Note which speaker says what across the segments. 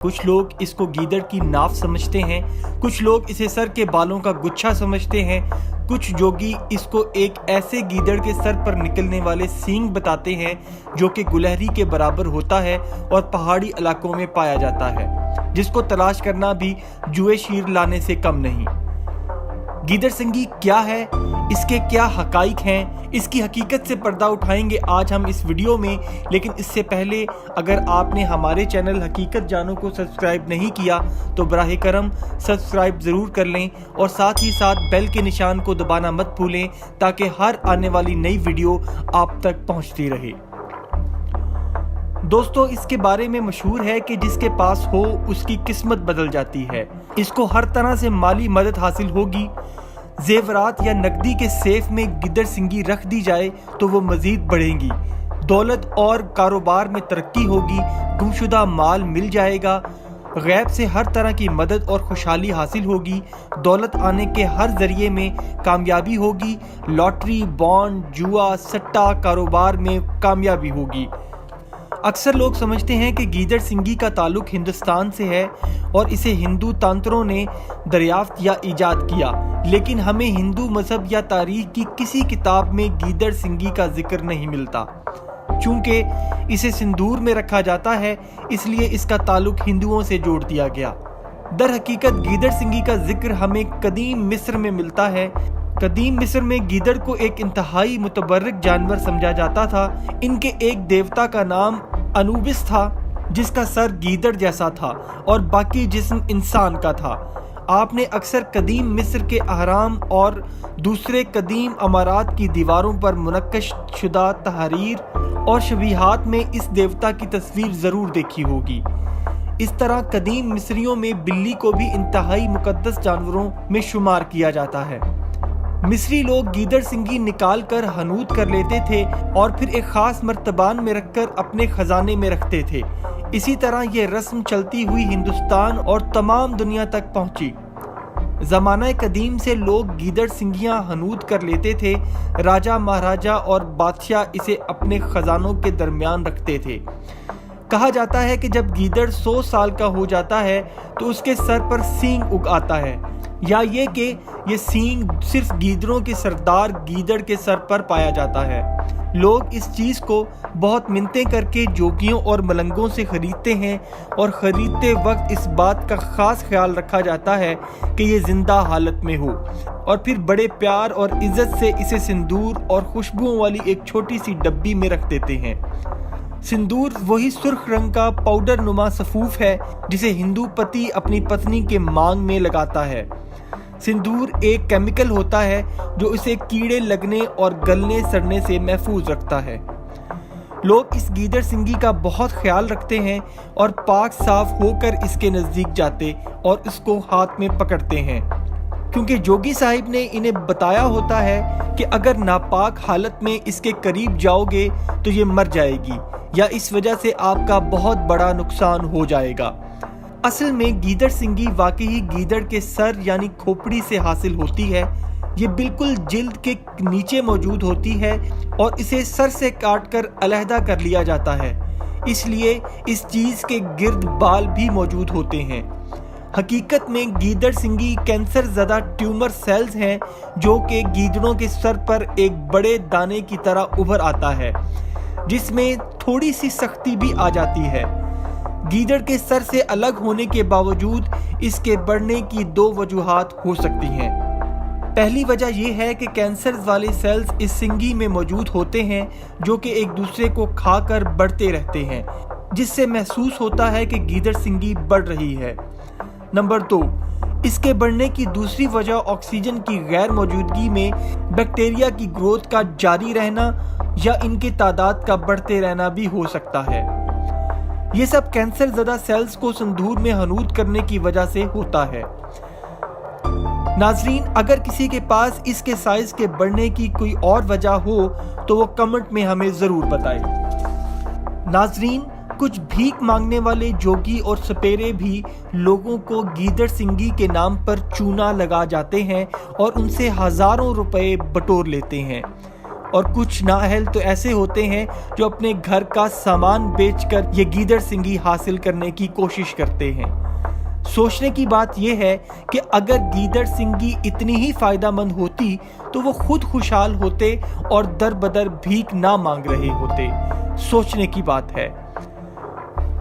Speaker 1: कुछ लोग इसको गीदड़ की नाव समझते हैं, कुछ लोग इसे सर के बालों का गुच्छा समझते हैं, कुछ जोगी इसको एक ऐसे गीदड़ के सर पर निकलने वाले सींग बताते हैं जो कि गुलहरी के बराबर होता है और पहाड़ी इलाकों में पाया जाता है, जिसको तलाश करना भी जुए शीर लाने से कम नहीं। गीदड़ सिंगी क्या है, इसके क्या हकाइक हैं, इसकी हकीकत से पर्दा उठाएंगे आज हम इस वीडियो में। लेकिन इससे पहले अगर आपने हमारे चैनल हकीकत जानों को सब्सक्राइब नहीं किया तो बराह करम सब्सक्राइब ज़रूर कर लें और साथ ही साथ बेल के निशान को दबाना मत भूलें ताकि हर आने वाली नई वीडियो आप तक पहुंचती रहे। दोस्तों, इसके बारे में मशहूर है कि जिसके पास हो उसकी किस्मत बदल जाती है। इसको हर तरह से माली मदद हासिल होगी। जेवरात या नकदी के सेफ में गिद्दड़ सिंगी रख दी जाए तो वो मजीद बढ़ेंगी, दौलत और कारोबार में तरक्की होगी, गुमशुदा माल मिल जाएगा, गैब से हर तरह की मदद और खुशहाली हासिल होगी, दौलत आने के हर जरिए में कामयाबी होगी, लॉटरी, बॉन्ड, जुआ, सट्टा कारोबार में कामयाबी होगी। अक्सर लोग समझते हैं कि गीदड़ सिंगी का ताल्लुक हिंदुस्तान से है और इसे हिंदू तांत्रों ने दरियाफ्त या ईजाद किया, लेकिन हमें हिंदू मजहब या तारीख की किसी किताब में गीदड़ सिंगी का जिक्र नहीं मिलता। चूंकि इसे सिंदूर में रखा जाता है इसलिए इसका ताल्लुक हिंदुओं से जोड़ दिया गया। दर हकीकत गीदड़ सिंगी का जिक्र हमें कदीम मिस्र में मिलता है। कदीम मिस्र में गीदड़ को एक इंतहाई मुतबर्रिक जानवर समझा जाता था। इनके एक देवता का नाम अनुबिस था जिसका सर गीदड़ जैसा था और बाकी जिस्म इंसान का था। आपने अक्सर कदीम मिस्र के अहराम और दूसरे कदीम अमारात की दीवारों पर मुनक्कश शुदा तहरीर और शबीहात में इस देवता की तस्वीर ज़रूर देखी होगी। इस तरह कदीम मिस्रियों में बिल्ली को भी इंतहाई मुकद्दस जानवरों में शुमार किया जाता है। मिस्री लोग गीदड़ सिंगी निकाल कर हनूत कर लेते थे और फिर एक खास मर्तबान में रखकर अपने खजाने में रखते थे। इसी तरह ये रस्म चलती हुई हिंदुस्तान और तमाम दुनिया तक पहुंची। ज़माना कदीम से लोग गीदड़ सिंगियां हनूत कर लेते थे। राजा, महाराजा और बादशाह इसे अपने खजानों के दरमियान रखते थे। कहा जाता है कि जब गीदड़ 100 साल का हो जाता है तो उसके सर पर सींग उग आता है, या ये कि ये सींग सिर्फ गीदड़ों के सरदार गीदड़ के सर पर पाया जाता है। लोग इस चीज़ को बहुत मिन्नतें करके जोगियों और मलंगों से ख़रीदते हैं और ख़रीदते वक्त इस बात का ख़ास ख्याल रखा जाता है कि ये ज़िंदा हालत में हो, और फिर बड़े प्यार और इज़्ज़त से इसे सिंदूर और खुशबुओं वाली एक छोटी सी डब्बी में रख देते हैं। सिंदूर वही सुर्ख रंग का पाउडर नुमा सफूफ है जिसे हिंदू पति अपनी पत्नी के मांग में लगाता है। सिंदूर एक केमिकल होता है जो इसे कीड़े लगने और गलने सड़ने से महफूज रखता है। लोग इस गीदड़ सिंगी का बहुत ख्याल रखते हैं और पाक साफ होकर इसके नज़दीक जाते और इसको हाथ में पकड़ते हैं, क्योंकि जोगी साहिब ने इन्हें बताया होता है कि अगर नापाक हालत में इसके करीब जाओगे तो ये मर जाएगी या इस वजह से आपका बहुत बड़ा नुकसान हो जाएगा। असल में गीदड़ सिंगी वाकई ही गीदड़ के सर यानी खोपड़ी से हासिल होती है। ये बिल्कुल जिल्द के नीचे मौजूद होती है और इसे सर से काटकर अलहदा कर लिया जाता है, इसलिए इस चीज़ के गिर्द बाल भी मौजूद होते हैं। हकीकत में गीदड़ सिंगी कैंसर ज़दा ट्यूमर सेल्स हैं जो कि गीदड़ों के सर पर एक बड़े दाने की तरह उभर आता है, जिसमें थोड़ी सी सख्ती भी आ जाती है। गीदड़ के सर से अलग होने के बावजूद इसके बढ़ने की 2 वजूहात हो सकती हैं। पहली वजह यह है कि कैंसर वाले सेल्स इस सिंगी में मौजूद होते हैं जो कि एक दूसरे को खाकर बढ़ते रहते हैं, जिससे महसूस होता है कि गीदड़ सिंगी बढ़ रही है। नंबर 2, इसके बढ़ने की दूसरी वजह ऑक्सीजन की गैर मौजूदगी में बैक्टीरिया की ग्रोथ का जारी रहना या इनकी तादाद का बढ़ते रहना भी हो सकता है। ये सब कैंसर ज़दा सेल्स को संदूर में हनूत करने की वजह से होता है। नाजरीन, अगर किसी के पास इसके साइज के बढ़ने की कोई और वजह हो तो वो कमेंट में हमें ज़रूर बताएं। नाजरीन, कुछ भीख मांगने वाले जोगी और सपेरे भी लोगों को गीदड़ सिंगी के नाम पर चूना लगा जाते हैं और उनसे हज़ारों रुपए बटोर लेते हैं। اور کچھ نااہل تو ایسے ہوتے ہیں جو اپنے گھر کا سامان بیچ کر یہ گیدڑ سنگی حاصل کرنے کی کوشش کرتے ہیں۔ سوچنے کی بات یہ ہے کہ اگر گیدڑ سنگی اتنی ہی فائدہ مند ہوتی تو وہ خود خوشحال ہوتے اور در بدر بھیک نہ مانگ رہے ہوتے۔ سوچنے کی بات ہے۔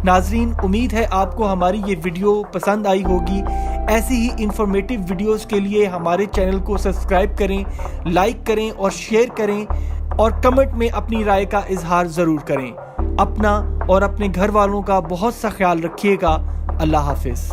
Speaker 1: ناظرین، امید ہے آپ کو ہماری یہ ویڈیو پسند آئی ہوگی۔ ایسی ہی انفارمیٹو ویڈیوز کے لیے ہمارے چینل کو سبسکرائب کریں، لائک کریں اور شیئر کریں، اور کمنٹ میں اپنی رائے کا اظہار ضرور کریں۔ اپنا اور اپنے گھر والوں کا بہت سا خیال رکھیے گا۔ اللہ حافظ۔